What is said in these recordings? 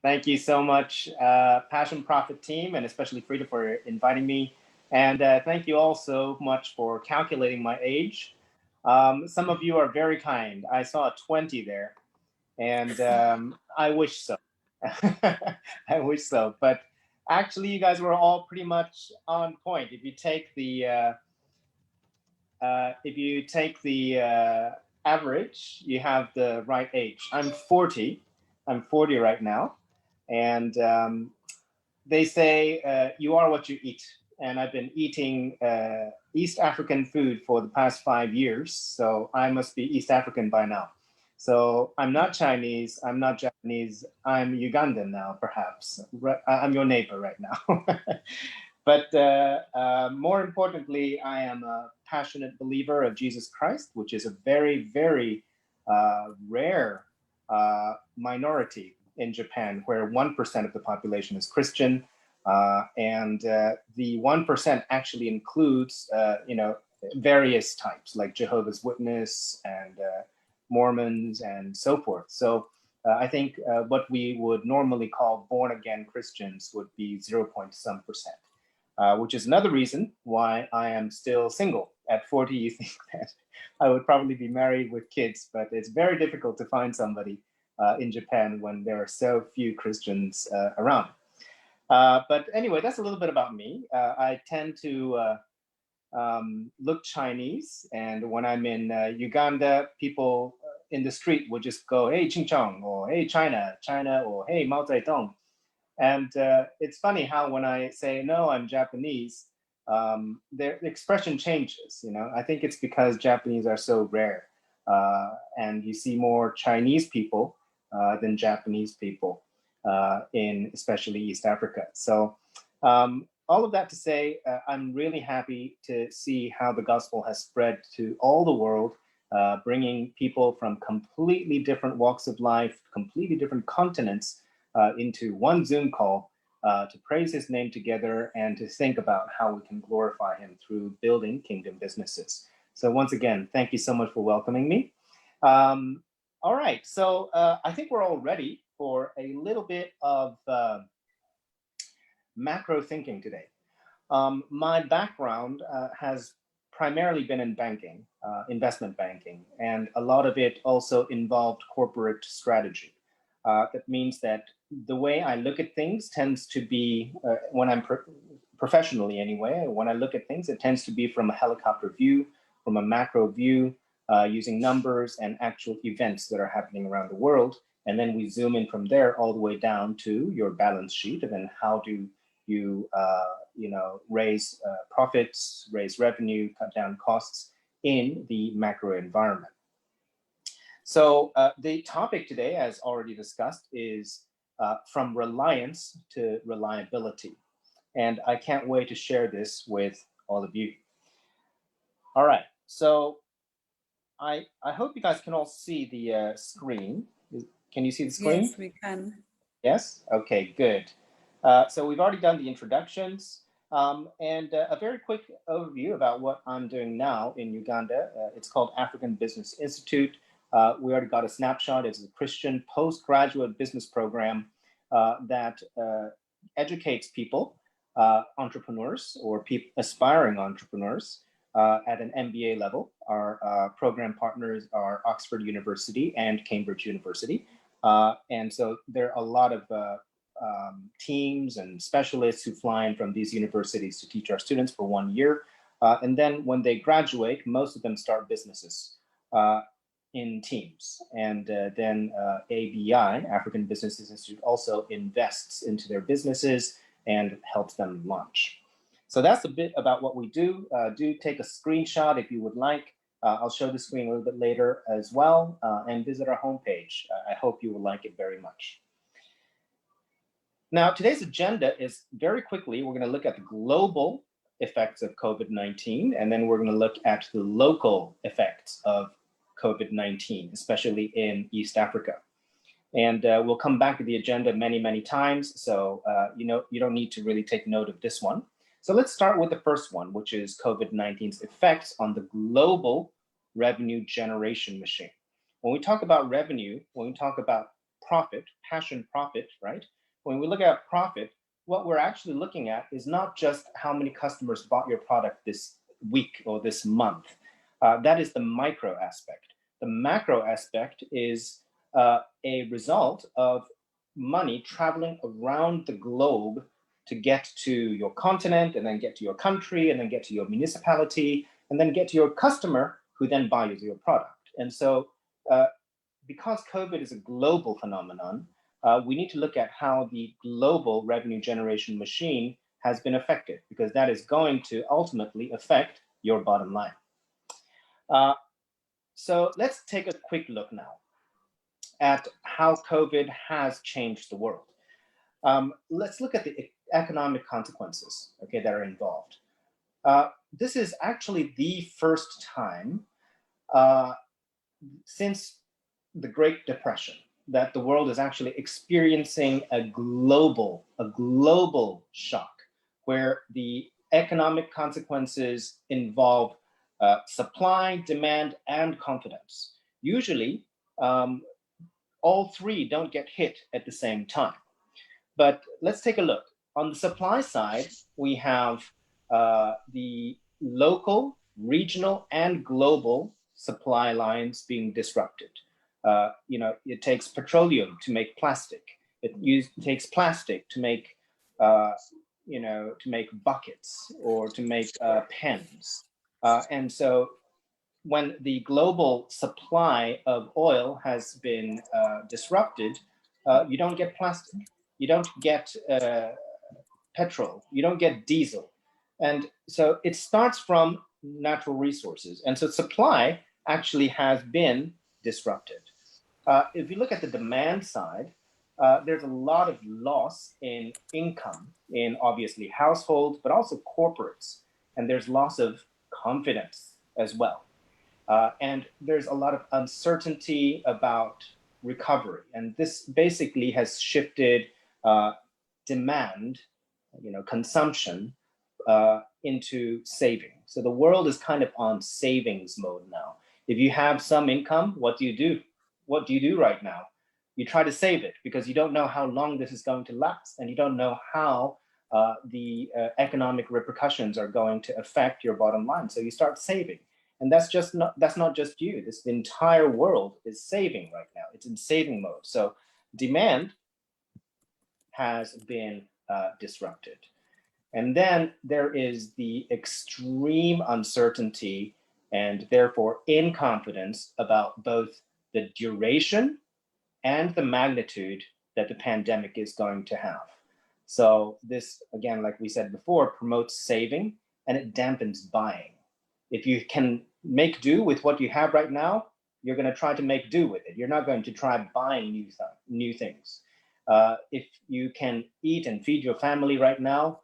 Thank you so much, Passion Profit team, and especially Frida for inviting me. And thank you all so much for calculating my age. Some of you are very kind. I saw a 20 there, and I wish so. I wish so. But actually, you guys were all pretty much on point. If you take the average, you have the right age. I'm 40. I'm 40 right now, and they say you are what you eat. And I've been eating East African food for the past 5 years, so I must be East African by now. So I'm not Chinese, I'm not Japanese, I'm Ugandan now, perhaps. I'm your neighbor right now. But more importantly, I am a passionate believer of Jesus Christ, which is a very, very rare minority in Japan, where 1% of the population is Christian. And the 1% actually includes, various types like Jehovah's Witness and Mormons and so forth. So I think what we would normally call born again Christians would be 0. Some percent. Which is another reason why I am still single. At 40, you think that I would probably be married with kids, but it's very difficult to find somebody in Japan when there are so few Christians around. But anyway, that's a little bit about me. I tend to look Chinese, and when I'm in Uganda, people in the street would just go, "Hey, Ching Chong," or "Hey, China, China," or "Hey, Mao Zedong." And it's funny how when I say, no, I'm Japanese, the expression changes. I think it's because Japanese are so rare. And you see more Chinese people than Japanese people in especially East Africa. So all of that to say, I'm really happy to see how the gospel has spread to all the world, bringing people from completely different walks of life, completely different continents, into one Zoom call to praise his name together and to think about how we can glorify him through building kingdom businesses. So once again, thank you so much for welcoming me. All right, so I think we're all ready for a little bit of macro thinking today. My background has primarily been in banking, investment banking, and a lot of it also involved corporate strategy. That means that the way I look at things tends to be, when I'm professionally anyway, when I look at things, it tends to be from a helicopter view, from a macro view, using numbers and actual events that are happening around the world. And then we zoom in from there all the way down to your balance sheet, and then how do you, raise profits, raise revenue, cut down costs in the macro environment. So the topic today, as already discussed, is from reliance to reliability. And I can't wait to share this with all of you. All right, so I hope you guys can all see the screen. Can you see the screen? Yes, we can. Yes? Okay, good. So we've already done the introductions. And a very quick overview about what I'm doing now in Uganda. It's called African Business Institute. We already got a snapshot. It's a Christian postgraduate business program that educates people, entrepreneurs, or aspiring entrepreneurs at an MBA level. Our program partners are Oxford University and Cambridge University. And so there are a lot of teams and specialists who fly in from these universities to teach our students for 1 year. And then when they graduate, most of them start businesses in teams. And then ABI, African Business Institute, also invests into their businesses and helps them launch. So that's a bit about what we do. Do take a screenshot if you would like. I'll show the screen a little bit later as well, and visit our homepage. I hope you will like it very much. Now, today's agenda is very quickly, we're going to look at the global effects of COVID-19, and then we're going to look at the local effects of COVID-19, especially in East Africa. And we'll come back to the agenda many, many times, so you don't need to really take note of this one. So let's start with the first one, which is COVID-19's effects on the global revenue generation machine. When we talk about revenue, when we talk about profit, passion profit, right? When we look at profit, what we're actually looking at is not just how many customers bought your product this week or this month. That is the micro aspect. The macro aspect is a result of money traveling around the globe to get to your continent, and then get to your country, and then get to your municipality, and then get to your customer, who then buys your product. And so because COVID is a global phenomenon, we need to look at how the global revenue generation machine has been affected, because that is going to ultimately affect your bottom line. So let's take a quick look now at how COVID has changed the world. Let's look at the economic consequences, okay, that are involved. This is actually the first time since the Great Depression that the world is actually experiencing a global shock, where the economic consequences involve supply, demand, and confidence. Usually, all three don't get hit at the same time. But let's take a look. On the supply side, we have the local, regional, and global supply lines being disrupted. It takes petroleum to make plastic. It takes plastic to make, to make buckets or to make pens. And so when the global supply of oil has been disrupted, you don't get plastic, you don't get petrol, you don't get diesel. And so it starts from natural resources. And so supply actually has been disrupted. If you look at the demand side, there's a lot of loss in income in obviously households, but also corporates. And there's loss of confidence as well. And there's a lot of uncertainty about recovery. And this basically has shifted demand, consumption, into saving. So the world is kind of on savings mode now. If you have some income, what do you do? What do you do right now? You try to save it, because you don't know how long this is going to last, and you don't know how the economic repercussions are going to affect your bottom line. So you start saving. And that's not just you. The entire world is saving right now. It's in saving mode. So demand has been disrupted. And then there is the extreme uncertainty and therefore inconfidence about both the duration and the magnitude that the pandemic is going to have. So this, again, like we said before, promotes saving, and it dampens buying. If you can make do with what you have right now, you're going to try to make do with it. You're not going to try buying new things. If you can eat and feed your family right now,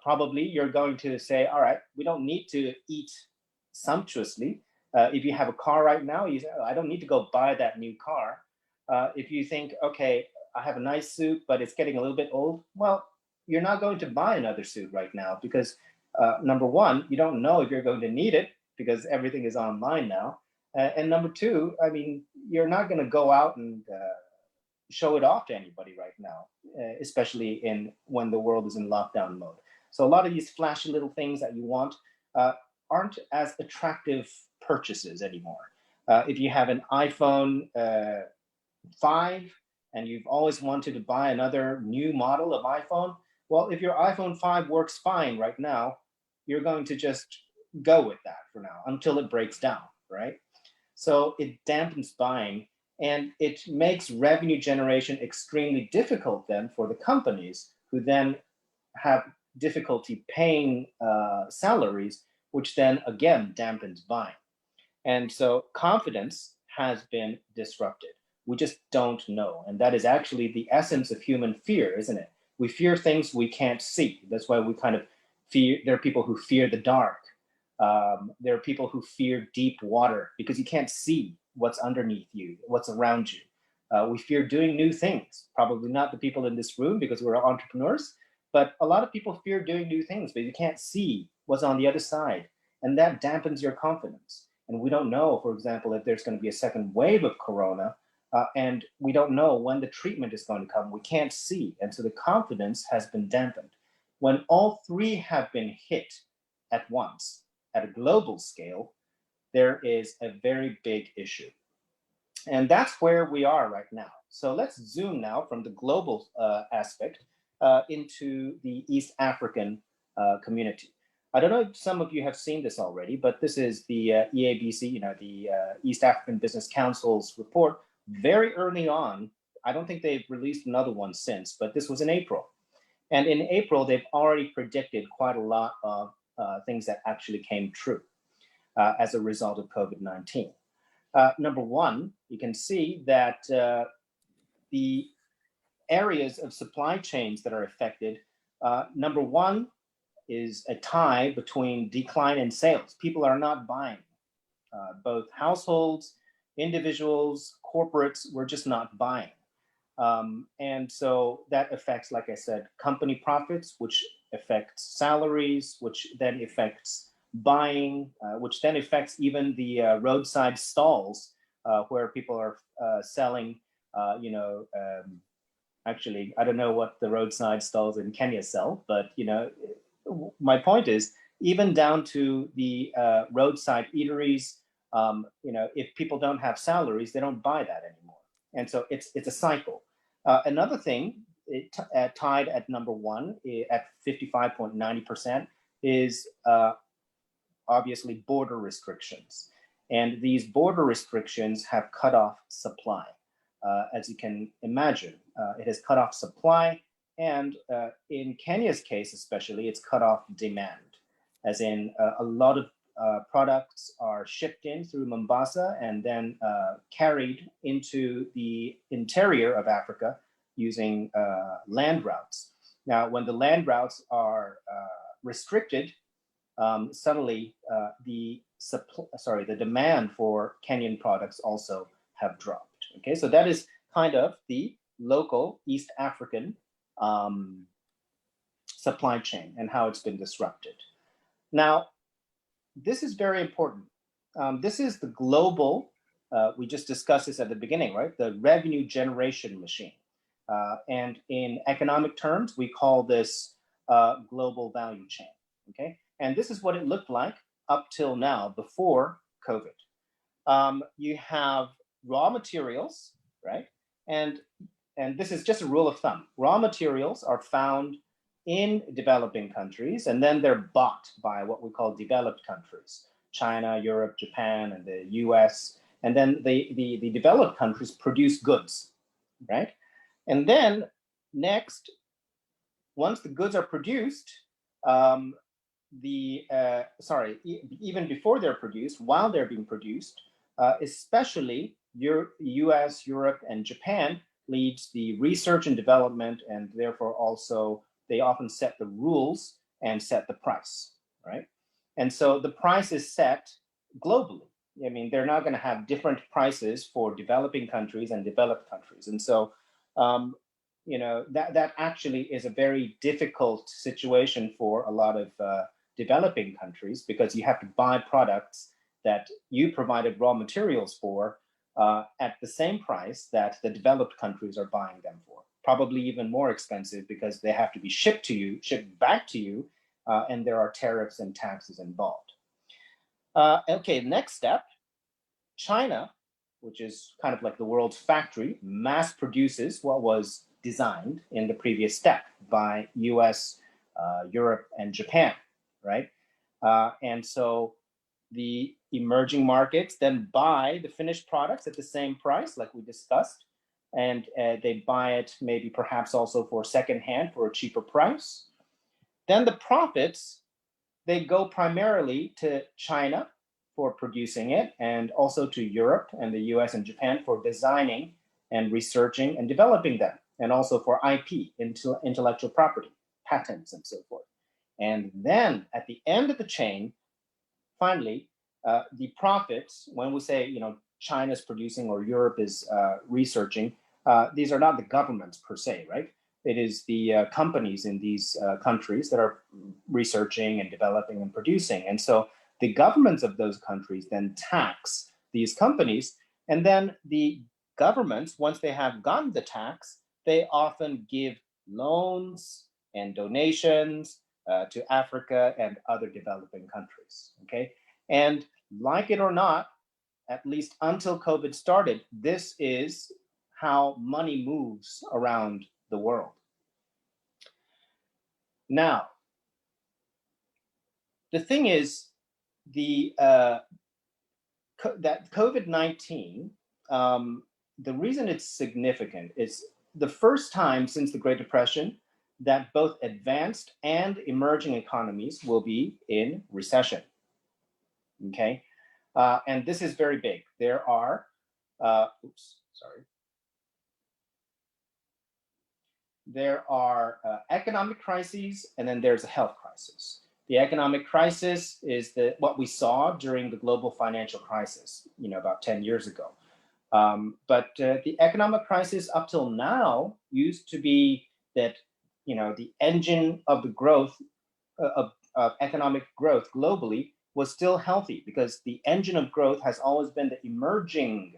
probably you're going to say, all right, we don't need to eat sumptuously. If you have a car right now, you say, oh, I don't need to go buy that new car. If you think, okay, I have a nice suit, but it's getting a little bit old, well, you're not going to buy another suit right now, because number one, you don't know if you're going to need it, because everything is online now. And number two, I mean, you're not going to go out and show it off to anybody right now, especially when the world is in lockdown mode. So a lot of these flashy little things that you want aren't as attractive purchases anymore. If you have an iPhone 5 and you've always wanted to buy another new model of iPhone, well, if your iPhone 5 works fine right now, you're going to just go with that for now until it breaks down, right? So it dampens buying, and it makes revenue generation extremely difficult then for the companies, who then have difficulty paying salaries, which then again dampens buying. And so confidence has been disrupted. We just don't know. And that is actually the essence of human fear, isn't it? We fear things we can't see. That's why we kind of fear. There are people who fear the dark. There are people who fear deep water, because you can't see what's underneath you, what's around you. We fear doing new things. Probably not the people in this room, because we're entrepreneurs, but a lot of people fear doing new things, but you can't see what's on the other side. And that dampens your confidence. And we don't know, for example, if there's going to be a second wave of corona. and we don't know when the treatment is going to come. We can't see, and so the confidence has been dampened. When all three have been hit at once at a global scale, there is a very big issue. And that's where we are right now. So let's zoom now from the global aspect into the East African community. I don't know if some of you have seen this already, but this is the EABC, the East African Business Council's report. Very early on, I don't think they've released another one since, but this was in April. And in April, they've already predicted quite a lot of things that actually came true as a result of COVID-19. Number one, you can see that the areas of supply chains that are affected, number one is a tie between decline in sales. People are not buying. Both households, individuals, corporates were just not buying. And so that affects, like I said, company profits, which affects salaries, which then affects buying, which then affects even the roadside stalls where people are selling, actually, I don't know what the roadside stalls in Kenya sell, but, my point is, even down to the roadside eateries, if people don't have salaries, they don't buy that anymore. And so it's a cycle. Another thing tied at number one at 55.90% is obviously border restrictions. And these border restrictions have cut off supply. As you can imagine, it has cut off supply. And in Kenya's case, especially, it's cut off demand, as in a lot of products are shipped in through Mombasa and then carried into the interior of Africa using land routes. Now, when the land routes are restricted, suddenly the demand for Kenyan products also have dropped. Okay, so that is kind of the local East African supply chain and how it's been disrupted. Now, this is very important. This is the global, we just discussed this at the beginning, right? The revenue generation machine. And in economic terms, we call this global value chain, okay? And this is what it looked like up till now, before COVID. You have raw materials, right? And this is just a rule of thumb. Raw materials are found in developing countries, and then they're bought by what we call developed countries, China, Europe, Japan, and the US. And then the developed countries produce goods, right? And then next, once the goods are produced, even before they're produced, while they're being produced, especially US, Europe, and Japan leads the research and development, and therefore also they often set the rules and set the price, right? And so the price is set globally. I mean, they're not going to have different prices for developing countries and developed countries. And so, that actually is a very difficult situation for a lot of developing countries, because you have to buy products that you provided raw materials for at the same price that the developed countries are buying them for. Probably even more expensive, because they have to be shipped back to you, and there are tariffs and taxes involved. Okay, next step, China, which is kind of like the world's factory, mass produces what was designed in the previous step by US, Europe, and Japan, right? And so the emerging markets then buy the finished products at the same price, like we discussed, and they buy it maybe perhaps also for secondhand for a cheaper price. Then the profits, they go primarily to China for producing it, and also to Europe and the US and Japan for designing and researching and developing them, and also for IP, intellectual property, patents, and so forth. And then at the end of the chain, finally, the profits, when we say, China's producing or Europe is researching, these are not the governments per se, right? It is the companies in these countries that are researching and developing and producing. And so the governments of those countries then tax these companies, and then the governments, once they have gotten the tax, they often give loans and donations to Africa and other developing countries. Okay, and like it or not, at least until COVID started, this is how money moves around the world. Now, the thing is, that COVID-19, the reason it's significant is the first time since the Great Depression that both advanced and emerging economies will be in recession. Okay, and this is very big. There are, there are economic crises, and then there's a health crisis. The economic crisis is what we saw during the global financial crisis, about 10 years ago. But the economic crisis up till now used to be that, the engine of the growth of economic growth globally was still healthy, because the engine of growth has always been the emerging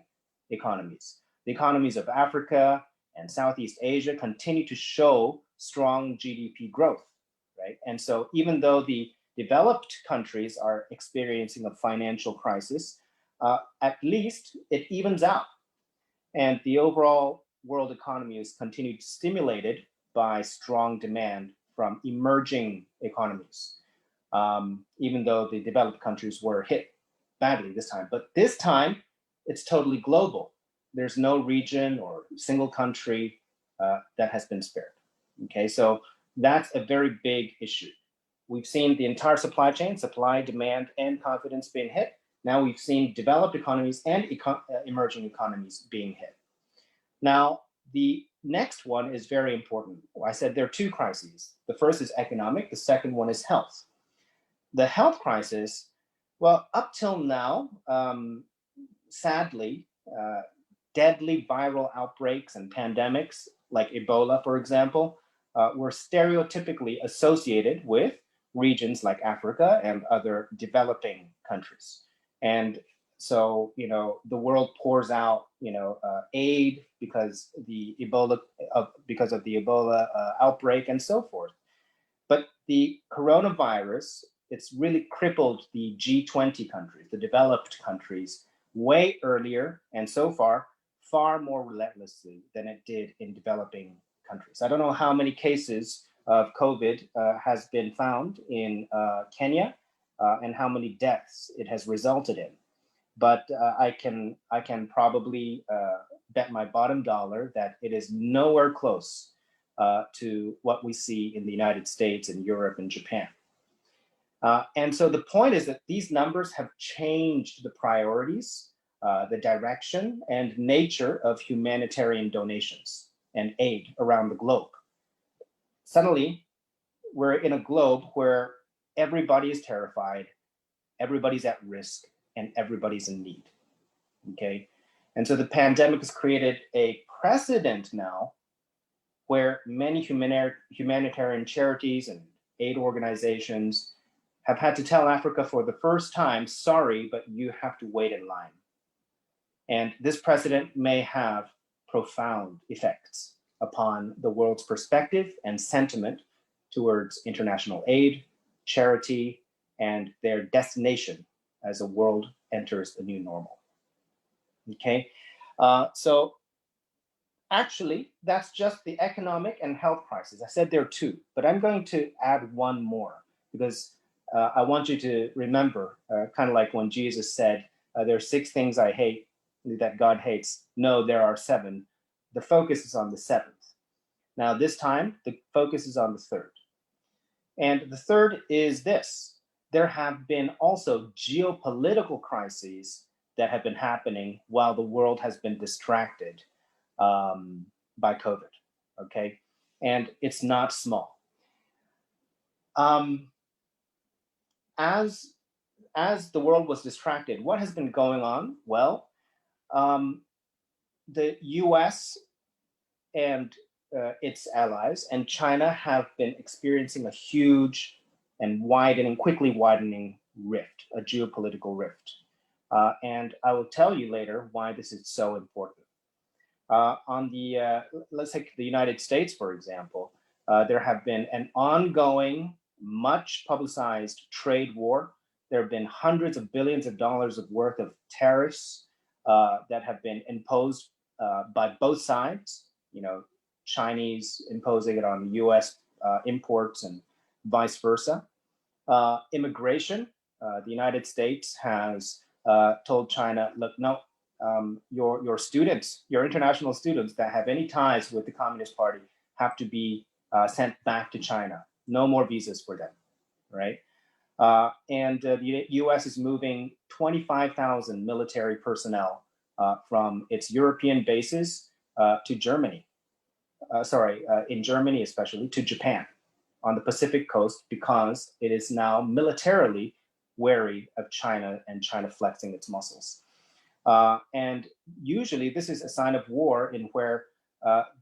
economies. The economies of Africa and Southeast Asia continue to show strong GDP growth, right? And so even though the developed countries are experiencing a financial crisis, at least it evens out. And the overall world economy is continued stimulated by strong demand from emerging economies, even though the developed countries were hit badly this time. But this time, it's totally global. There's no region or single country that has been spared. Okay, so that's a very big issue. We've seen the entire supply chain, supply, demand, and confidence being hit. Now we've seen developed economies and emerging economies being hit. Now, the next one is very important. I said there are two crises. The first is economic, the second one is health. The health crisis, well, up till now, sadly, deadly viral outbreaks and pandemics like Ebola, for example, were stereotypically associated with regions like Africa and other developing countries. And so, the world pours out, aid because of the Ebola outbreak and so forth. But the coronavirus, it's really crippled the G20 countries, the developed countries, way earlier, and so far more relentlessly than it did in developing countries. I don't know how many cases of COVID has been found in Kenya and how many deaths it has resulted in. But I can probably bet my bottom dollar that it is nowhere close to what we see in the United States and Europe and Japan. And so the point is that these numbers have changed the priorities, the direction and nature of humanitarian donations and aid around the globe. Suddenly, we're in a globe where everybody is terrified, everybody's at risk, and everybody's in need. Okay, and so the pandemic has created a precedent now where many humanitarian charities and aid organizations have had to tell Africa for the first time, sorry, but you have to wait in line. And this precedent may have profound effects upon the world's perspective and sentiment towards international aid, charity, and their destination as the world enters a new normal. Okay, so actually, that's just the economic and health crisis. I said there are two, but I'm going to add one more because I want you to remember, kind of like when Jesus said, there are 6 things I hate that God hates. No, there are 7. The focus is on the 7th. Now, this time, the focus is on the 3rd. And the 3rd is this. There have been also geopolitical crises that have been happening while the world has been distracted by COVID, okay? And it's not small. As the world was distracted, what has been going on? Well, the US and its allies and China have been experiencing a huge and quickly widening rift, a geopolitical rift. And I will tell you later why this is so important. On the, let's take the United States, for example, there have been an ongoing, much publicized trade war. There have been hundreds of billions of dollars of worth of tariffs that have been imposed by both sides. Chinese imposing it on U.S. Imports and vice versa. Immigration, the United States has told China, look, no, your students, your international students that have any ties with the Communist Party have to be sent back to China. No more visas for them, right? And the U.S. is moving 25,000 military personnel from its European bases to Germany. In Germany especially, to Japan on the Pacific coast, because it is now militarily wary of China and China flexing its muscles. And usually this is a sign of war in where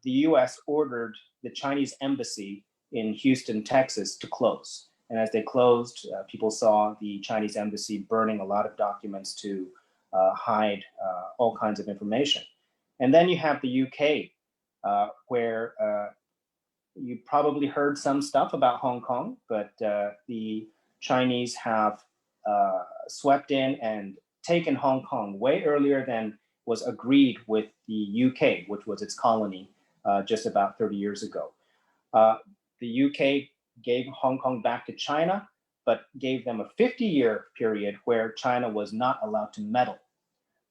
the US ordered the Chinese embassy in Houston, Texas to close. And as they closed, people saw the Chinese embassy burning a lot of documents to hide all kinds of information. And then you have the UK, where you probably heard some stuff about Hong Kong, but the Chinese have swept in and taken Hong Kong way earlier than was agreed with the UK, which was its colony just about 30 years ago. The UK gave Hong Kong back to China, but gave them a 50-year period where China was not allowed to meddle.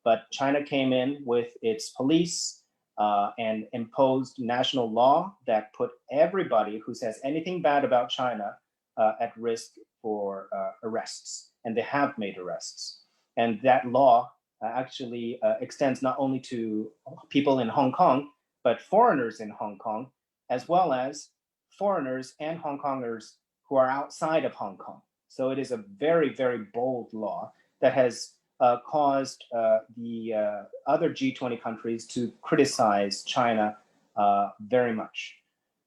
But China came in with its police and imposed national law that put everybody who says anything bad about China at risk for arrests. And they have made arrests. And that law actually extends not only to people in Hong Kong, but foreigners in Hong Kong, as well as foreigners and Hong Kongers who are outside of Hong Kong. So it is a very, very bold law that has caused the other G20 countries to criticize China very much.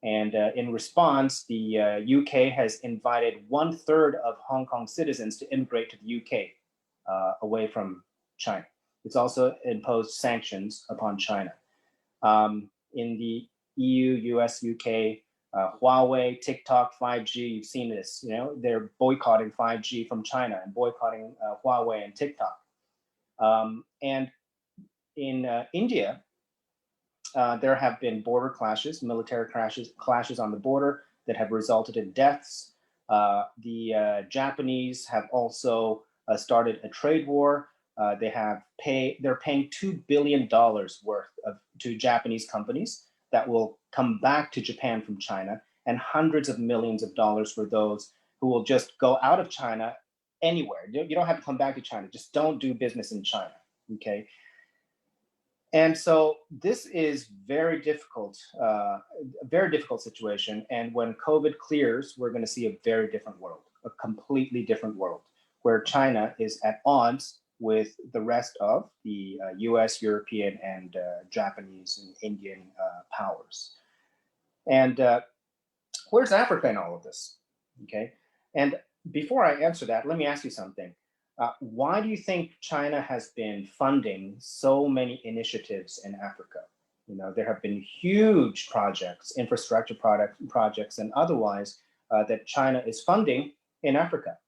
And in response, the UK has invited 1/3 of Hong Kong citizens to immigrate to the UK away from China. It's also imposed sanctions upon China. In the EU, US, UK, Huawei, TikTok, 5G, you've seen this, they're boycotting 5G from China and boycotting Huawei and TikTok. And in India, there have been border clashes, military clashes on the border that have resulted in deaths. The Japanese have also started a trade war. They're paying $2 billion worth to Japanese companies that will come back to Japan from China, and hundreds of millions of dollars for those who will just go out of China anywhere. You don't have to come back to China. Just don't do business in China, okay? And so this is very difficult, a very difficult situation. And when COVID clears, we're going to see a very different world, a completely different world, where China is at odds with the rest of the US, European, and Japanese and Indian powers. And where's Africa in all of this? Okay. And before I answer that, let me ask you something. Why do you think China has been funding so many initiatives in Africa? There have been huge projects, infrastructure projects, and otherwise that China is funding in Africa.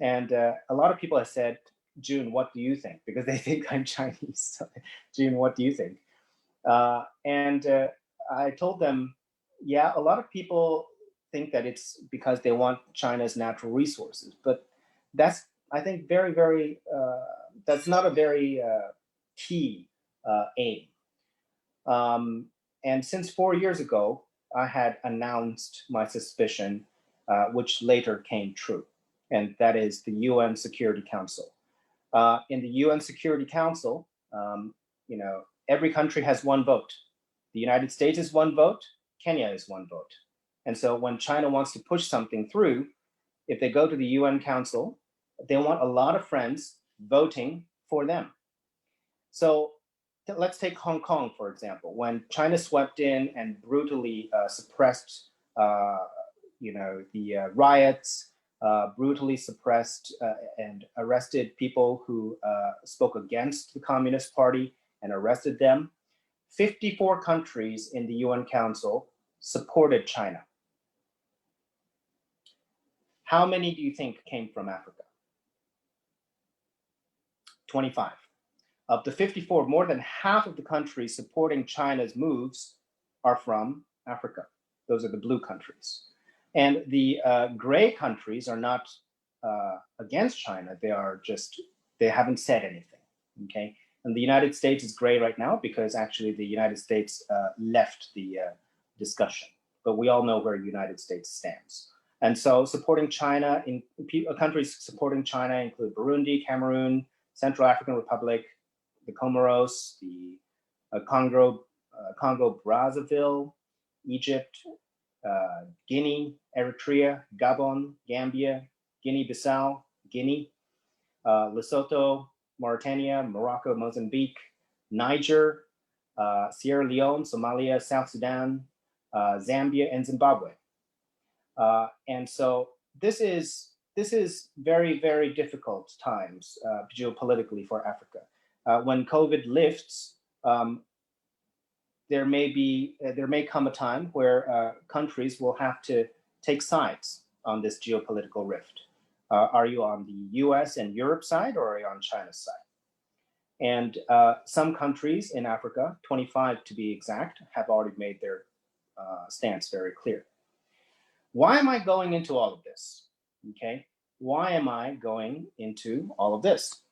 And a lot of people have said, Jun, what do you think? Because they think I'm Chinese. So, Jun, what do you think? And I told them, yeah, a lot of people think that it's because they want China's natural resources, but that's, I think, very, very, that's not a very key aim. And since 4 years ago, I had announced my suspicion, which later came true, and that is the UN Security Council. In the UN Security Council, every country has one vote. The United States is one vote, Kenya is one vote. And so when China wants to push something through, if they go to the UN Council, they want a lot of friends voting for them. So let's take Hong Kong, for example. When China swept in and brutally suppressed, the riots, brutally suppressed and arrested people who spoke against the Communist Party and arrested them, 54 countries in the UN Council supported China. How many do you think came from Africa? 25. Of the 54, more than half of the countries supporting China's moves are from Africa. Those are the blue countries. And the gray countries are not against China. They haven't said anything, okay? And the United States is gray right now because actually the United States left the discussion. But we all know where the United States stands. And so supporting China, countries supporting China include Burundi, Cameroon, Central African Republic, the Comoros, the Congo Brazzaville, Egypt, Guinea, Eritrea, Gabon, Gambia, Guinea-Bissau, Guinea, Lesotho, Mauritania, Morocco, Mozambique, Niger, Sierra Leone, Somalia, South Sudan, Zambia, and Zimbabwe. And so this is very, very difficult times geopolitically for Africa. When COVID lifts, there may come a time where countries will have to take sides on this geopolitical rift. Are you on the US and Europe side, or are you on China's side? And some countries in Africa, 25 to be exact, have already made their stance very clear. Why am I going into all of this? Okay, why am I going into all of this?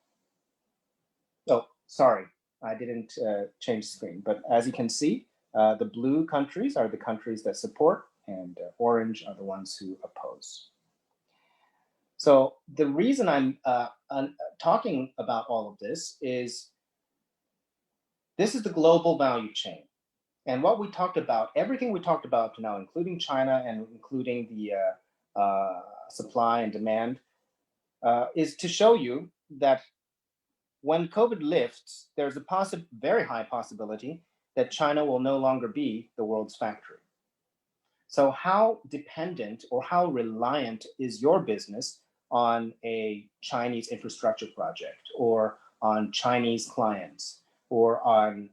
Oh, sorry, I didn't change the screen, but as you can see, the blue countries are the countries that support, and orange are the ones who oppose. So the reason I'm talking about all of this is the global value chain. And what we talked about, everything we talked about to now, including China and including the supply and demand, is to show you that when COVID lifts, there's a very high possibility that China will no longer be the world's factory. So how dependent or how reliant is your business on a Chinese infrastructure project, or on Chinese clients, or on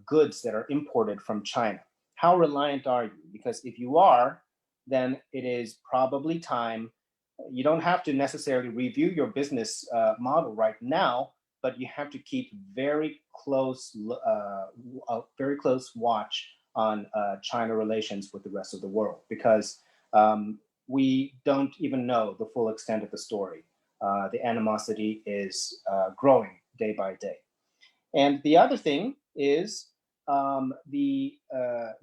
goods that are imported from China? How reliant are you? Because if you are, then it is probably time. You don't have to necessarily review your business model right now, but you have to keep very close watch on China relations with the rest of the world, because we don't even know the full extent of the story. The animosity is growing day by day. And the other thing is the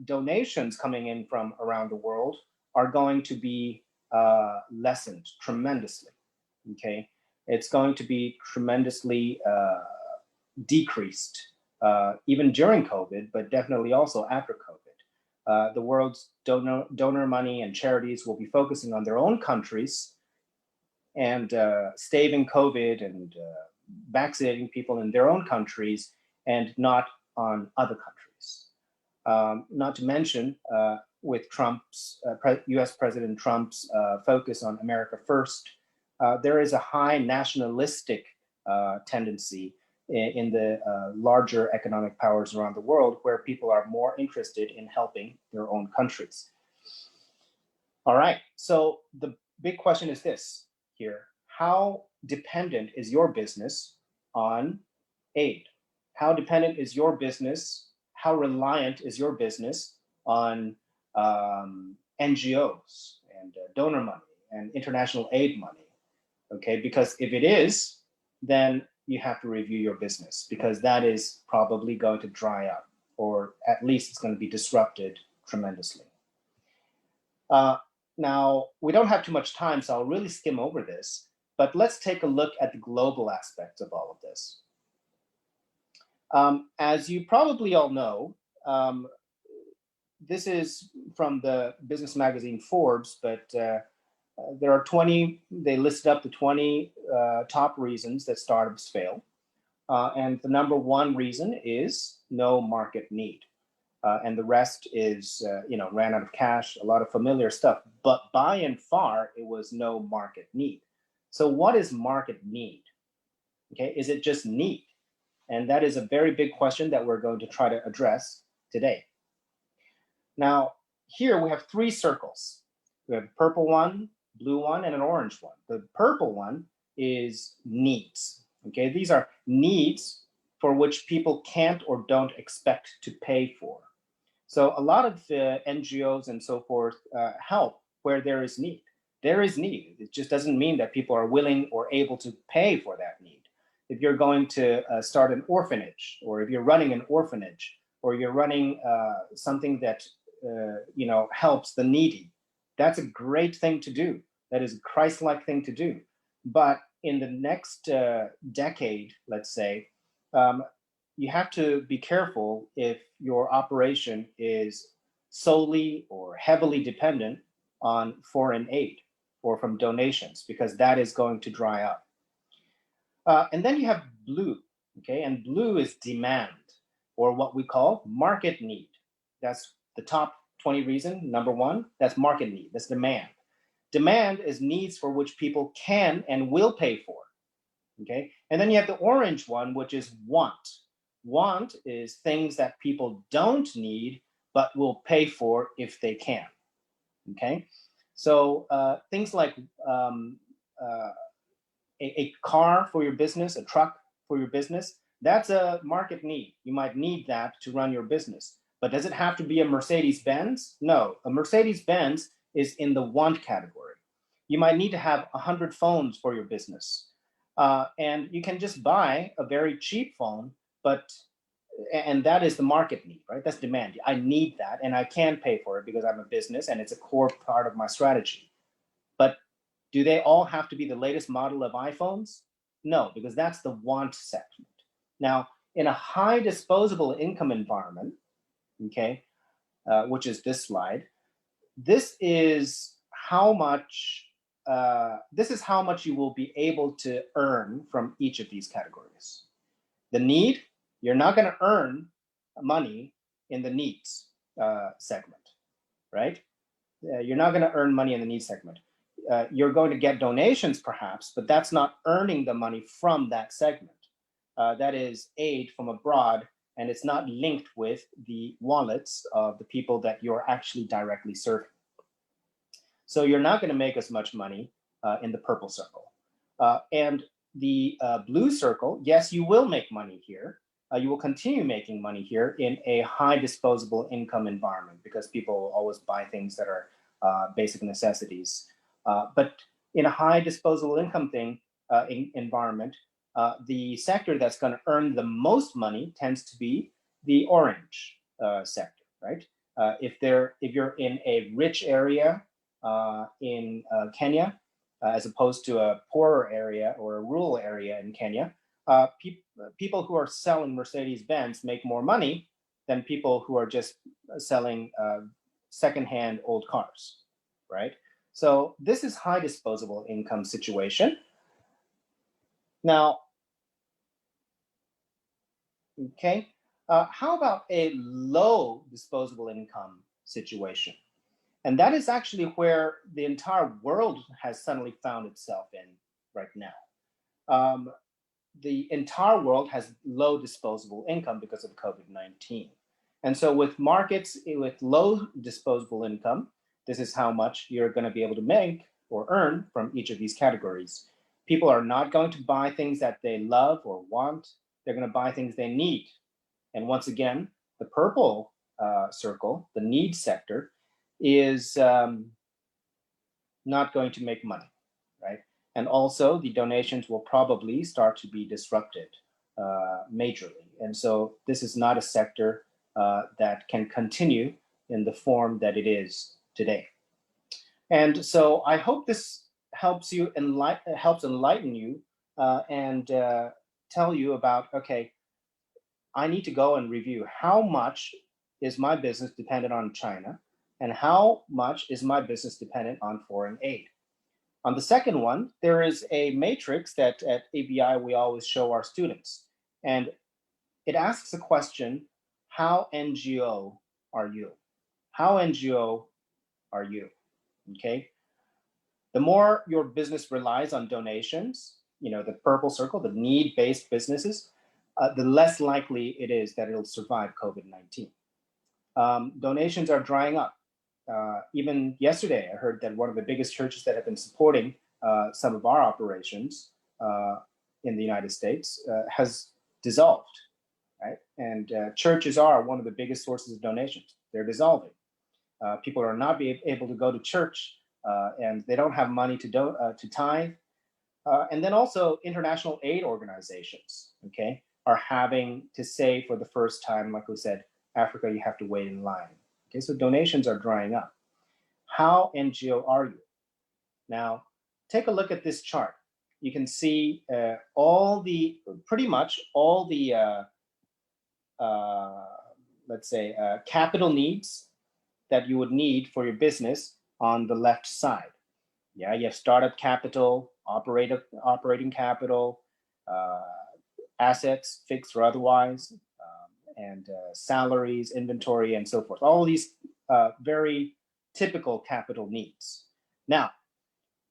donations coming in from around the world are going to be lessened tremendously, okay? It's going to be tremendously decreased, even during COVID, but definitely also after COVID. The world's donor money and charities will be focusing on their own countries and staving COVID and vaccinating people in their own countries, and not on other countries. Not to mention, with Trump's, US President Trump's focus on America first, there is a high nationalistic tendency in the larger economic powers around the world, where people are more interested in helping their own countries. All right, so the big question is this here: how dependent is your business on aid? How dependent is your business? How reliant is your business on NGOs and donor money and international aid money? Okay, because if it is, then you have to review your business, because that is probably going to dry up, or at least it's going to be disrupted tremendously. Now, we don't have too much time, so I'll really skim over this, but let's take a look at the global aspects of all of this. As you probably all know, this is from the business magazine Forbes, but there are 20, they listed up the 20 top reasons that startups fail. And the number one reason is no market need. And the rest is, ran out of cash, a lot of familiar stuff. But by and far, it was no market need. So what is market need? Okay, is it just need? And that is a very big question that we're going to try to address today. Now, here we have three circles. We have a purple one, blue one, and an orange one. The purple one is needs. Okay, these are needs for which people can't or don't expect to pay for. So a lot of NGOs and so forth help where there is need. There is need. It just doesn't mean that people are willing or able to pay for that need. If you're going to start an orphanage, or if you're running an orphanage, or you're running something that helps the needy, that's a great thing to do. That is a Christ-like thing to do. But in the next decade, let's say, you have to be careful if your operation is solely or heavily dependent on foreign aid or from donations, because that is going to dry up. And then you have blue, okay? And blue is demand, or what we call market need. That's the top 20 reason, number one, that's market need, that's demand. Demand is needs for which people can and will pay for, okay? And then you have the orange one, which is want. Want is things that people don't need, but will pay for if they can, okay? So things like a car for your business, a truck for your business, that's a market need. You might need that to run your business. But does it have to be a Mercedes-Benz? No, a Mercedes-Benz is in the want category. You might need to have 100 phones for your business. And you can just buy a very cheap phone, and that is the market need, right? That's demand. I need that, and I can pay for it because I'm a business and it's a core part of my strategy. But do they all have to be the latest model of iPhones? No, because that's the want segment. Now, in a high disposable income environment, okay, which is this slide, this is how much you will be able to earn from each of these categories. The need, you're not going to earn money in the needs segment, right? You're not going to earn money in the needs segment. You're going to get donations perhaps, but that's not earning the money from that segment. That is aid from abroad, and it's not linked with the wallets of the people that you're actually directly serving. So you're not going to make as much money in the purple circle. And the blue circle, yes, you will make money here. You will continue making money here in a high disposable income environment because people always buy things that are basic necessities. But in a high disposable income environment, the sector that's going to earn the most money tends to be the orange sector, right? If you're in a rich area in Kenya, as opposed to a poorer area or a rural area in Kenya, people who are selling Mercedes-Benz make more money than people who are just selling secondhand old cars, right? So this is high disposable income situation. Now, okay, how about a low disposable income situation? And that is actually where the entire world has suddenly found itself in right now. The entire world has low disposable income because of COVID-19. And so with markets with low disposable income, this is how much you're going to be able to make or earn from each of these categories. People are not going to buy things that they love or want. They're going to buy things they need. And once again, the purple circle, the need sector, is not going to make money, right? And also the donations will probably start to be disrupted majorly. And so this is not a sector that can continue in the form that it is today. And so I hope this helps enlighten you and tell you about, okay, I need to go and review how much is my business dependent on China and how much is my business dependent on foreign aid. On the second one, there is a matrix that at ABI we always show our students. And it asks a question, how NGO are you? How NGO are you? Okay. The more your business relies on donations, the purple circle, the need-based businesses, the less likely it is that it'll survive COVID-19. Donations are drying up. Even yesterday, I heard that one of the biggest churches that have been supporting some of our operations in the United States has dissolved, right? And churches are one of the biggest sources of donations. They're dissolving. People are not able to go to church, and they don't have money to tithe. And then also international aid organizations, okay, are having to say for the first time, like we said, Africa, you have to wait in line. Okay, so donations are drying up. How NGO are you? Now, take a look at this chart. You can see pretty much all the, let's say, capital needs that you would need for your business on the left side. Yeah, you have startup capital, operating capital, assets, fixed or otherwise, and salaries, inventory, and so forth. All of these very typical capital needs. Now,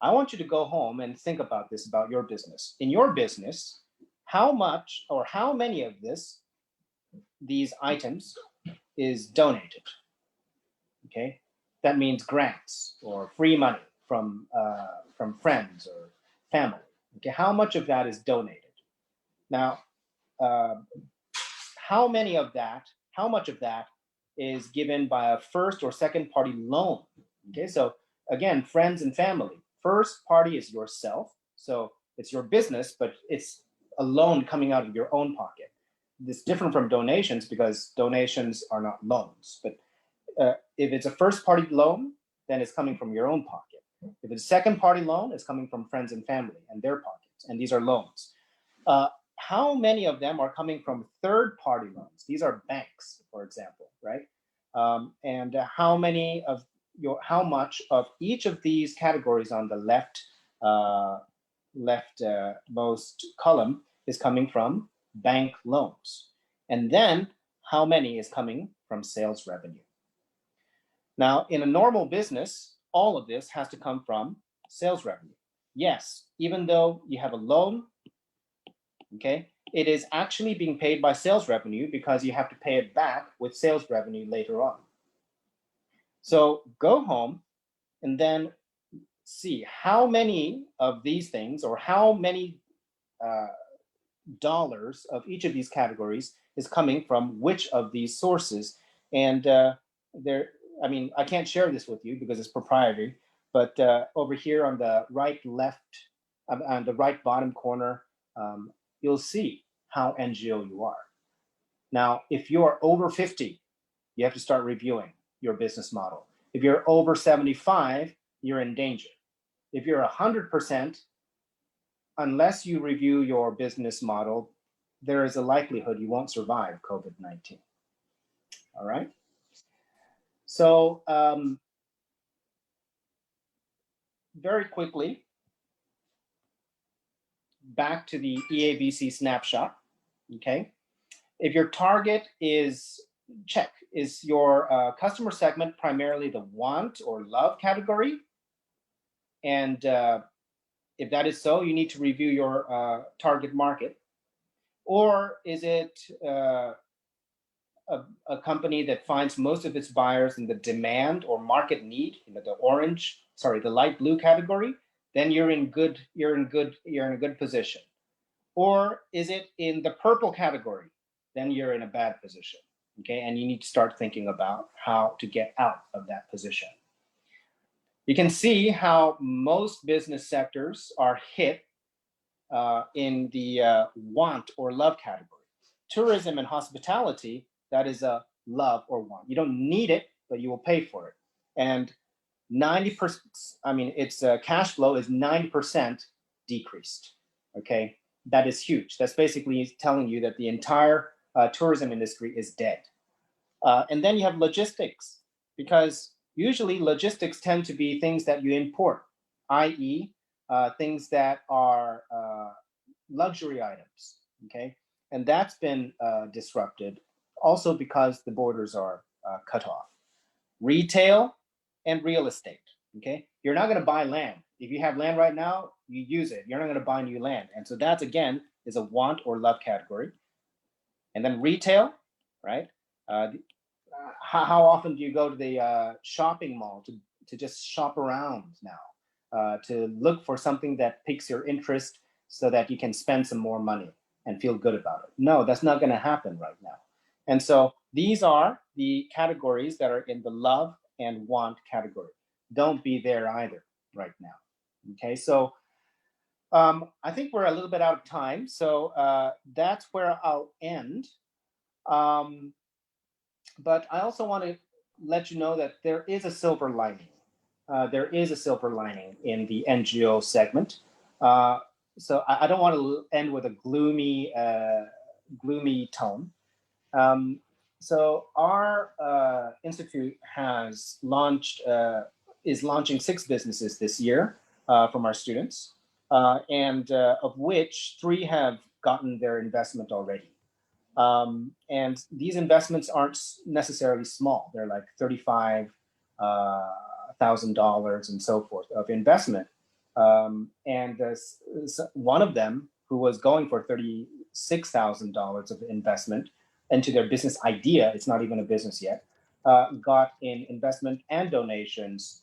I want you to go home and think about this, about your business. In your business, how much or how many of these items is donated? Okay, that means grants or free money from friends or family. Okay, how much of that is donated? Now, how much of that is given by a first or second party loan? Okay, so again, friends and family. First party is yourself, so it's your business, but it's a loan coming out of your own pocket. It's different from donations because donations are not loans. But if it's a first party loan, then it's coming from your own pocket. If it's a second party loan, it's coming from friends and family and their pockets, and these are loans. How many of them are coming from third party loans? These are banks, for example, right? And how much of each of these categories on the leftmost column is coming from bank loans? And then how many is coming from sales revenue? Now, in a normal business, all of this has to come from sales revenue. Yes, even though you have a loan, okay, it is actually being paid by sales revenue because you have to pay it back with sales revenue later on. So go home and then see how many of these things or how many dollars of each of these categories is coming from which of these sources. And I can't share this with you because it's proprietary, but over here on the right on the right bottom corner, you'll see how NGO you are. Now, if you're over 50, you have to start reviewing your business model. If you're over 75, you're in danger. If you're 100%, unless you review your business model, there is a likelihood you won't survive COVID-19. All right? So very quickly, back to the EABC snapshot, okay? If your target is your customer segment primarily the want or love category? And if that is so, you need to review your target market. Or is it a company that finds most of its buyers in the demand or market need, the light blue category? Then you're in a good position. Or is it in the purple category? Then you're in a bad position. Okay, and you need to start thinking about how to get out of that position. You can see how most business sectors are hit in the want or love category. Tourism and hospitality, that is a love or want. You don't need it, but you will pay for it. And 90%, its cash flow is 90% decreased. Okay, that is huge. That's basically telling you that the entire tourism industry is dead. And then you have logistics, because usually logistics tend to be things that you import, i.e. Things that are luxury items, okay? And that's been disrupted also because the borders are cut off. Retail and real estate, okay? You're not gonna buy land. If you have land right now, you use it. You're not gonna buy new land. And so that's, again, is a want or love category. And then retail, right? how often do you go to the shopping mall to just shop around now, to look for something that piques your interest so that you can spend some more money and feel good about it? No, that's not going to happen right now. And so these are the categories that are in the love and want category. Don't be there either right now. Okay, so I think we're a little bit out of time. So that's where I'll end. Um, but I also want to let you know that there is a silver lining. There is a silver lining in the NGO segment. So I don't want to end with a gloomy tone. So our institute is launching 6 businesses this year from our students, and of which 3 have gotten their investment already. And these investments aren't necessarily small. They're like $35,000 and so forth of investment. And one of them, who was going for $36,000 of investment into their business idea, it's not even a business yet, got in investment and donations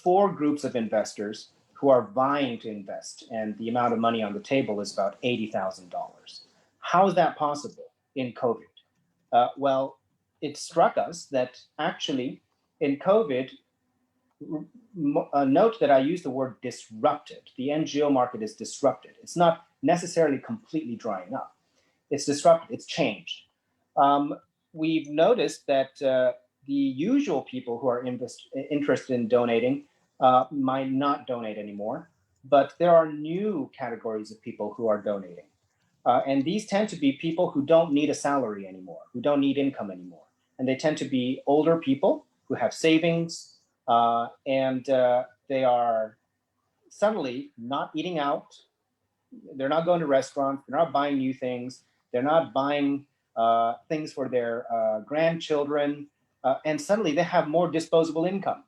4 groups of investors who are vying to invest, and the amount of money on the table is about $80,000. How is that possible in COVID? Well, it struck us that actually in COVID, note that I use the word disrupted. The NGO market is disrupted. It's not necessarily completely drying up. It's disrupted. It's changed. We've noticed that the usual people who are interested in donating might not donate anymore, but there are new categories of people who are donating. And these tend to be people who don't need a salary anymore, who don't need income anymore. And they tend to be older people who have savings, and they are suddenly not eating out. They're not going to restaurants. They're not buying new things. They're not buying things for their grandchildren. And suddenly they have more disposable income.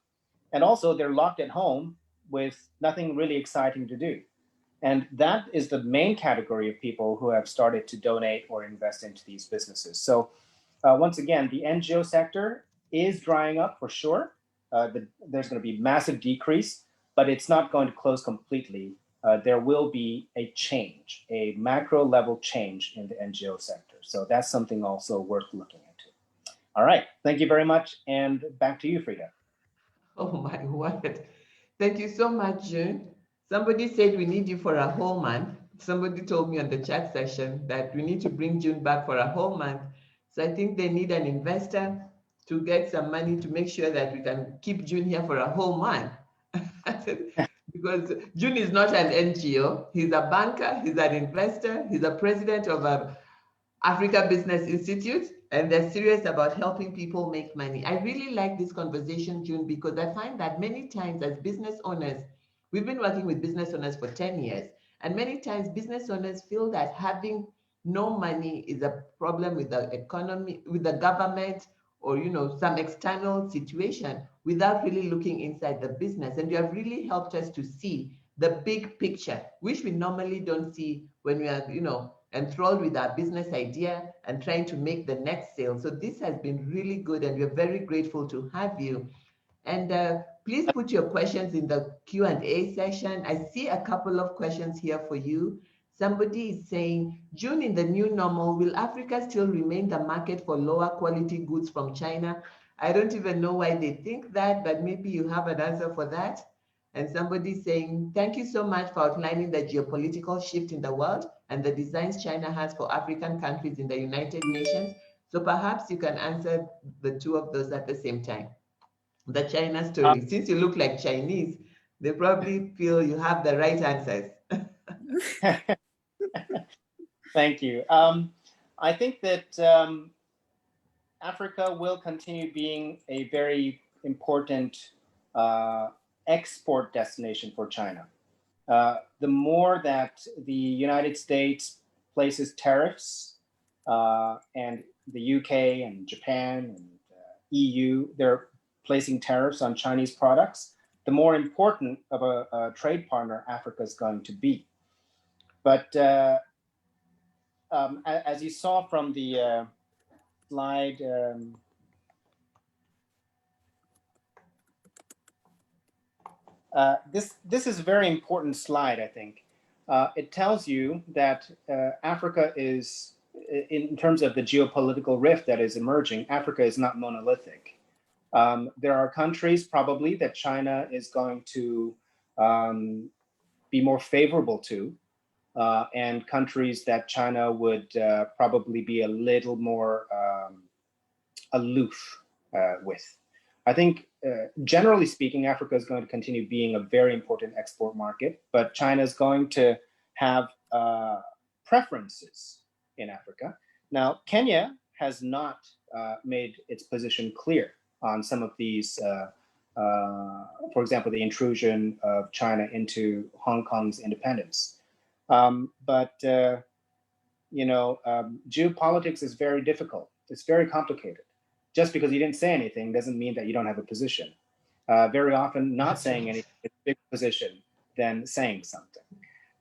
And also they're locked at home with nothing really exciting to do. And that is the main category of people who have started to donate or invest into these businesses. So once again, the NGO sector is drying up for sure. There's going to be massive decrease, but it's not going to close completely. There will be a change, a macro level change in the NGO sector. So that's something also worth looking into. All right, thank you very much, and back to you, Frida. Oh my word. Thank you so much, June. Somebody said we need you for a whole month. Somebody told me on the chat session that we need to bring June back for a whole month. So I think they need an investor to get some money to make sure that we can keep June here for a whole month. Because June is not an NGO. He's a banker, he's an investor, he's a president of a Africa Business Institute, and they're serious about helping people make money. I really like this conversation, June, because I find that many times as business owners, we've been working with business owners for 10 years, and many times business owners feel that having no money is a problem with the economy, with the government, or some external situation without really looking inside the business. And you have really helped us to see the big picture, which we normally don't see when we are, enthralled with our business idea and trying to make the next sale. So this has been really good, and we're very grateful to have you. And please put your questions in the Q&A session. I see a couple of questions here for you. Somebody is saying, June, in the new normal, will Africa still remain the market for lower quality goods from China? I don't even know why they think that, but maybe you have an answer for that. And somebody saying, thank you so much for outlining the geopolitical shift in the world and the designs China has for African countries in the United Nations. So perhaps you can answer the two of those at the same time. The China story. Since you look like Chinese, they probably feel you have the right answers. Thank you. I think that Africa will continue being a very important export destination for China. The more that the United States places tariffs, and the UK and Japan and EU, they're placing tariffs on Chinese products, the more important of a trade partner Africa is going to be. But as you saw from the slide. This is a very important slide, I think. It tells you that Africa is, in terms of the geopolitical rift that is emerging, Africa is not monolithic. There are countries probably that China is going to be more favorable to, and countries that China would probably be a little more aloof with. I think, generally speaking, Africa is going to continue being a very important export market, but China is going to have preferences in Africa. Now, Kenya has not made its position clear on some of these, for example, the intrusion of China into Hong Kong's independence. Geopolitics is very difficult. It's very complicated. Just because you didn't say anything doesn't mean that you don't have a position. Very often, not saying anything is a bigger position than saying something.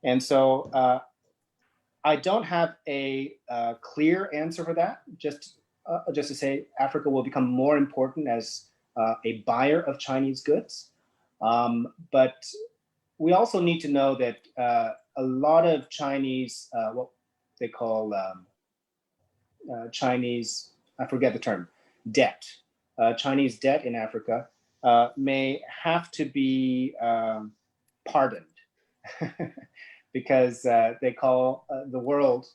And so I don't have a clear answer for that. Just to say, Africa will become more important as a buyer of Chinese goods. But we also need to know that a lot of Chinese, what they call Chinese, I forget the term, debt. Chinese debt in Africa may have to be pardoned because they call the world,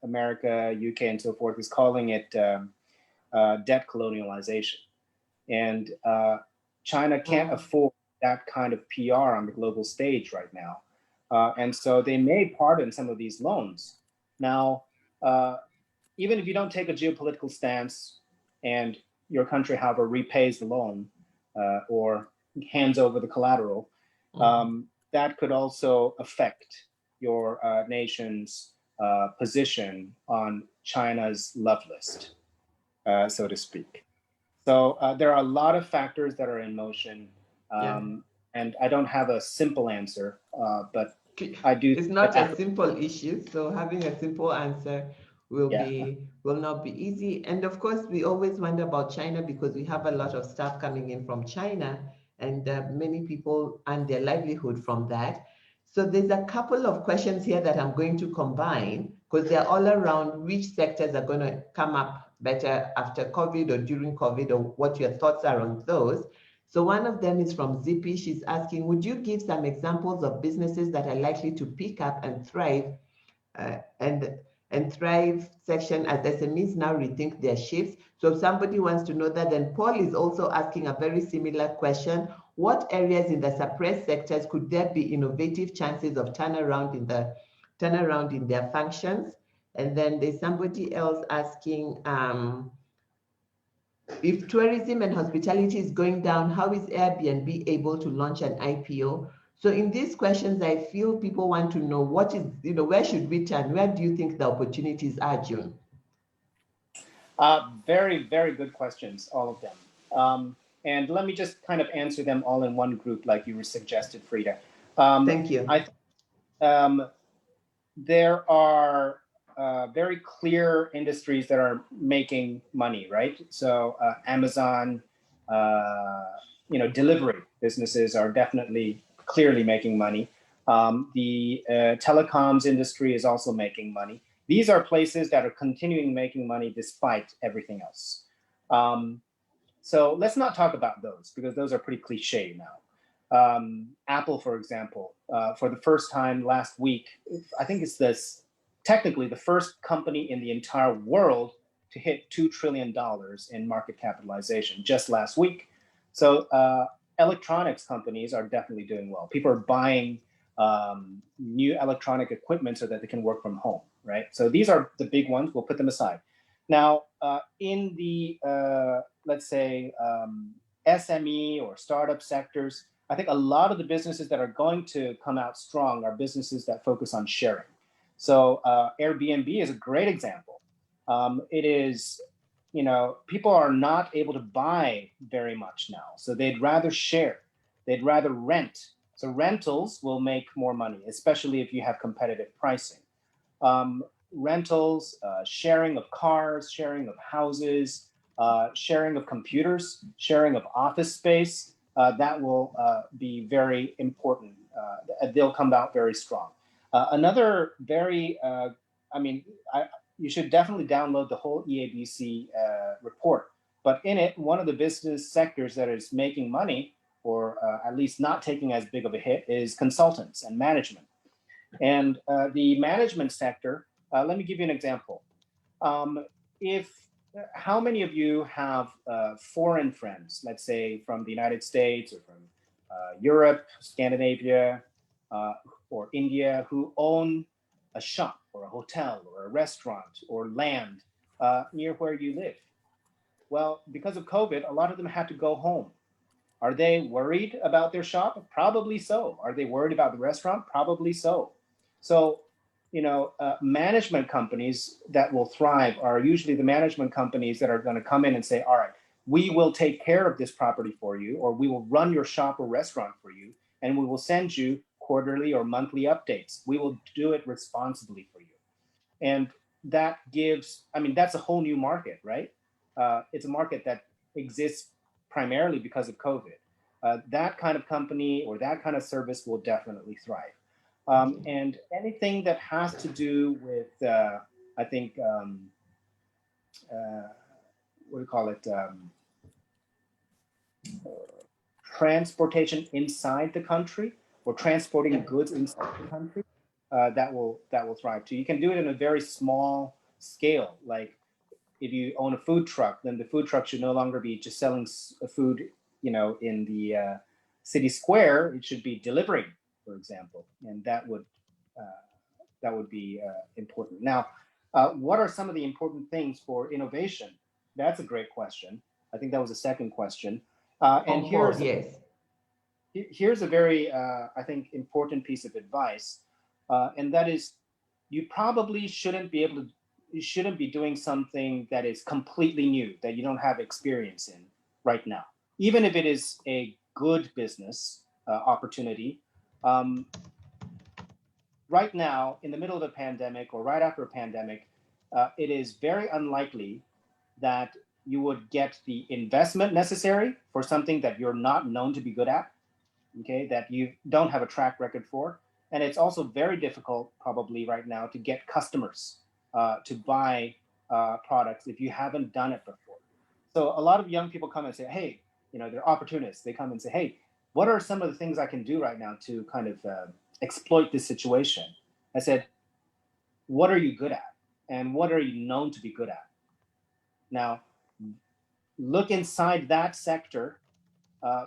America, UK, and so forth, is calling it debt colonialization. And China can't afford that kind of PR on the global stage right now. And so they may pardon some of these loans. Now, even if you don't take a geopolitical stance and your country, however, repays the loan or hands over the collateral, that could also affect your nation's position on China's love list, so to speak. So there are a lot of factors that are in motion, and I don't have a simple answer, but I do. It's not a simple issue, so having a simple answer will not be easy. And of course, we always wonder about China because we have a lot of stuff coming in from China, and many people earn their livelihood from that. So there's a couple of questions here that I'm going to combine because they're all around which sectors are going to come up better after COVID or during COVID, or what your thoughts are on those. So one of them is from Zippy. She's asking, would you give some examples of businesses that are likely to pick up and thrive section as SMEs now rethink their shifts? So if somebody wants to know that, then Paul is also asking a very similar question. What areas in the suppressed sectors could there be innovative chances of turnaround in their functions? And then there's somebody else asking, if tourism and hospitality is going down, how is Airbnb able to launch an IPO? So in these questions, I feel people want to know what is, where should we turn? Where do you think the opportunities are, Jun? Very, very good questions, all of them. And let me just kind of answer them all in one group, like you suggested, Frida. Thank you. There are very clear industries that are making money, right? So Amazon, delivery businesses are definitely clearly making money. The telecoms industry is also making money. These are places that are continuing making money despite everything else. So let's not talk about those because those are pretty cliche now. Apple, for example, for the first time last week, I think it's technically the first company in the entire world to hit $2 trillion in market capitalization just last week. So electronics companies are definitely doing well. People are buying new electronic equipment so that they can work from home, right? So these are the big ones. We'll put them aside. Now, in the, let's say, SME or startup sectors, I think a lot of the businesses that are going to come out strong are businesses that focus on sharing. So Airbnb is a great example. It is, people are not able to buy very much now. So they'd rather share, they'd rather rent. So rentals will make more money, especially if you have competitive pricing. rentals, sharing of cars, sharing of houses, sharing of computers, sharing of office space. That will be very important. They'll come out very strong. Another very, I mean, I, you should definitely download the whole EABC report. But in it, one of the business sectors that is making money, or at least not taking as big of a hit, is consultants and management. And the management sector, let me give you an example. If How many of you have foreign friends, let's say from the United States or from Europe, Scandinavia, or India, who own a shop or a hotel or a restaurant or land near where you live? Well, because of COVID, a lot of them had to go home. Are they worried about their shop? Probably so. Are they worried about the restaurant? Probably so. So, management companies that will thrive are usually the management companies that are going to come in and say, all right, we will take care of this property for you, or we will run your shop or restaurant for you, and we will send you quarterly or monthly updates. We will do it responsibly for you. And that gives, I mean, that's a whole new market, right? It's a market that exists primarily because of COVID. That kind of company or that kind of service will definitely thrive. And anything that has to do with, I think, what do you call it? Transportation inside the country, or transporting goods inside the country, that will thrive too. You can do it in a very small scale. Like if you own a food truck, then the food truck should no longer be just selling food, in the city square. It should be delivering, for example, and that would be important. Now, what are some of the important things for innovation? That's a great question. I think that was the second question. And here's a very, I think, important piece of advice, and that is, you probably you shouldn't be doing something that is completely new, that you don't have experience in right now, even if it is a good business opportunity. Right now, in the middle of a pandemic or right after a pandemic, it is very unlikely that you would get the investment necessary for something that you're not known to be good at, okay, that you don't have a track record for. And it's also very difficult, probably right now, to get customers to buy products if you haven't done it before. So a lot of young people come and say, hey, they're opportunists. They come and say, hey, what are some of the things I can do right now to kind of exploit this situation? I said, what are you good at? And what are you known to be good at? Now, look inside that sector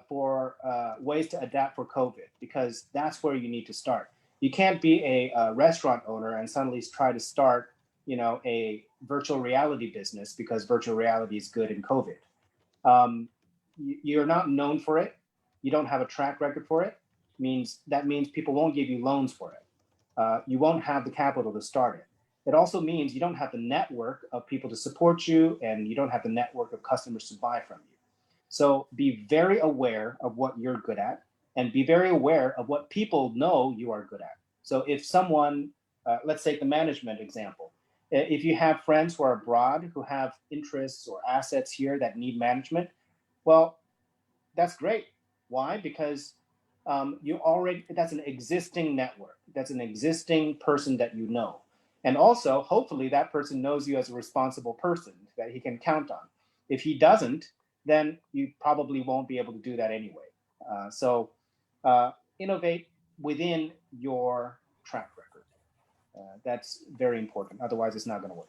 for ways to adapt for COVID, because that's where you need to start. You can't be a restaurant owner and suddenly try to start, a virtual reality business because virtual reality is good in COVID. You're not known for it. You don't have a track record for it. That means people won't give you loans for it. You won't have the capital to start it. It also means you don't have the network of people to support you, and you don't have the network of customers to buy from you. So be very aware of what you're good at, and be very aware of what people know you are good at. So if someone, let's take the management example. If you have friends who are abroad who have interests or assets here that need management, well, that's great. Why? Because that's an existing network. That's an existing person that you know. And also, hopefully, that person knows you as a responsible person that he can count on. If he doesn't, then you probably won't be able to do that anyway. So innovate within your track record. That's very important. Otherwise, it's not going to work.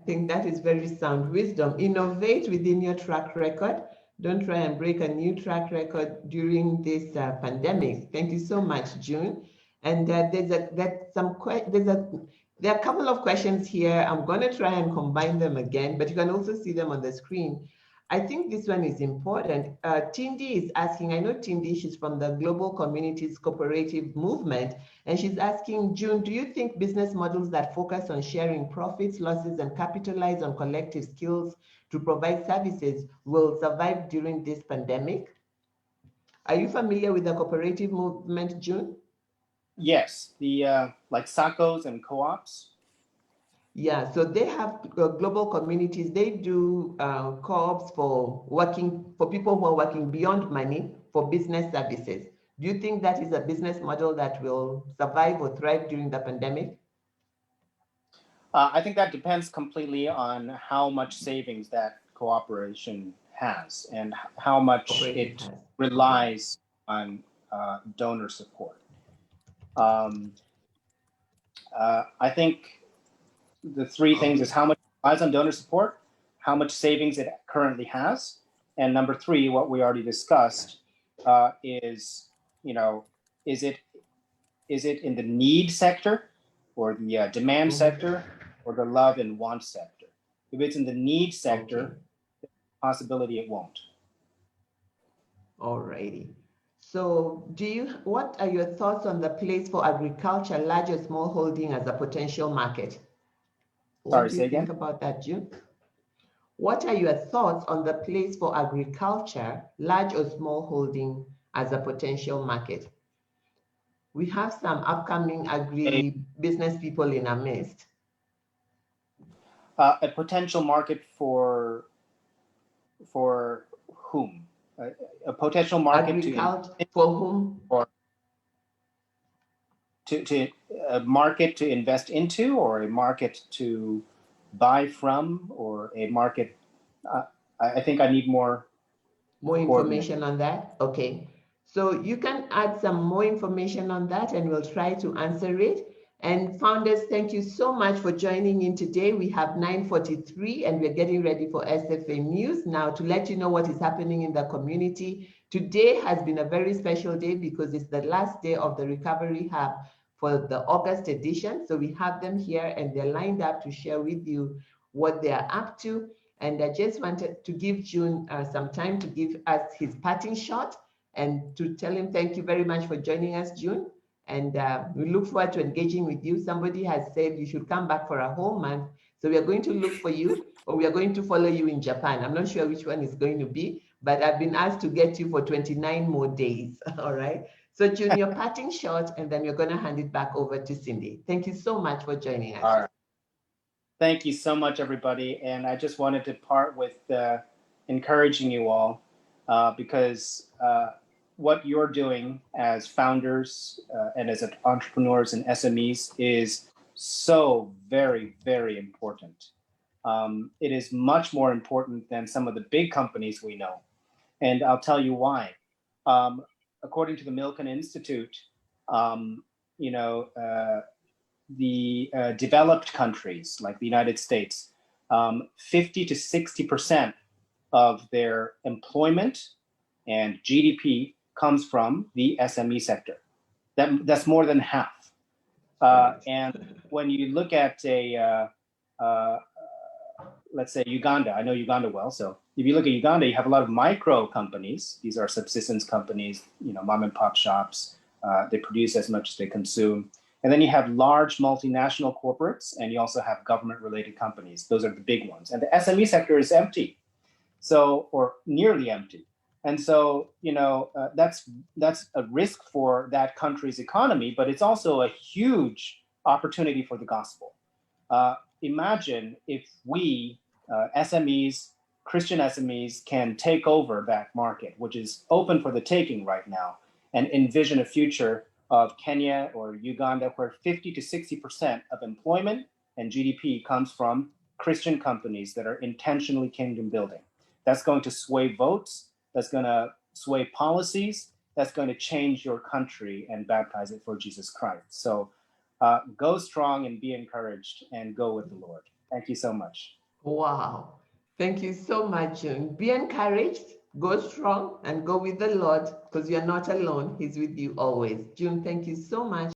I think that is very sound wisdom. Innovate within your track record. Don't try and break a new track record during this pandemic. Thank you so much, June. And there are a couple of questions here. I'm going to try and combine them again, but you can also see them on the screen. I think this one is important. Tindi is asking, I know Tindi, she's from the Global Communities Cooperative Movement, and she's asking, June, do you think business models that focus on sharing profits, losses, and capitalize on collective skills to provide services will survive during this pandemic? Are you familiar with the cooperative movement, June? Yes, the like SACCOs and co-ops. Yeah, so they have global communities. They do co-ops for people who are working beyond money for business services. Do you think that is a business model that will survive or thrive during the pandemic? I think that depends completely on how much savings that cooperation has and how much Cooperative it has. relies on donor support. Um, I think the three things is Okay. how much it relies on donor support, how much savings it currently has, and number three, what we already discussed, is you know, is it in the need sector or the demand Mhm. sector or the love and want sector? If it's in the need Okay. sector, possibility it won't. Alrighty. So what are your thoughts on the place for agriculture, large or small holding as a potential market? What Sorry, do you say think again. about that, June? What are your thoughts on the place for agriculture, large or small holding as a potential market? We have some upcoming A, agri-business people in our midst. a potential market for whom? A potential market to Agriculture for whom? or to a market to invest into, or a market to buy from, or a market. Uh, I think I need more More coordinate. information on that? Okay. So you can add some more information on that and we'll try to answer it. And founders, thank you so much for joining in today. We have 9:43 and we're getting ready for SFA News. Now, to let you know what is happening in the community, today has been a very special day because it's the last day of the Recovery Hub for the August edition. So we have them here and they're lined up to share with you what they are up to. And I just wanted to give Jun some time to give us his parting shot and to tell him thank you very much for joining us, Jun. And we look forward to engaging with you. Somebody has said you should come back for a whole month. So we are going to look for you, or we are going to follow you in Japan. I'm not sure which one is going to be, but I've been asked to get you for 29 more days. All right. So Jun, your parting shot, and then we're going to hand it back over to Cindy. Thank you so much for joining us. All right. Thank you so much, everybody. And I just wanted to part with encouraging you all, because what you're doing as founders and as entrepreneurs and SMEs is so very, very important. It is much more important than some of the big companies we know. And I'll tell you why. Um, According to the Milken Institute, um, you know, the developed countries like the United States, 50 to 60% of their employment and GDP comes from the SME sector. That's more than half. Right. And when you look at uh, let's say Uganda, I know Uganda well. So if you look at Uganda, you have a lot of micro companies. These are subsistence companies, mom and pop shops. They produce as much as they consume. And then you have large multinational corporates, and you also have government-related companies. Those are the big ones. And the SME sector is empty, or nearly empty. And so, that's a risk for that country's economy, but it's also a huge opportunity for the gospel. Imagine if we, SMEs, Christian SMEs, can take over that market, which is open for the taking right now, and envision a future of Kenya or Uganda where 50 to 60% of employment and GDP comes from Christian companies that are intentionally kingdom building. That's going to sway votes, that's going to sway policies, that's going to change your country and baptize it for Jesus Christ. So go strong and be encouraged and go with the Lord. Thank you so much. Wow. Thank you so much, June. Be encouraged, go strong, and go with the Lord because you're not alone. He's with you always. June, thank you so much.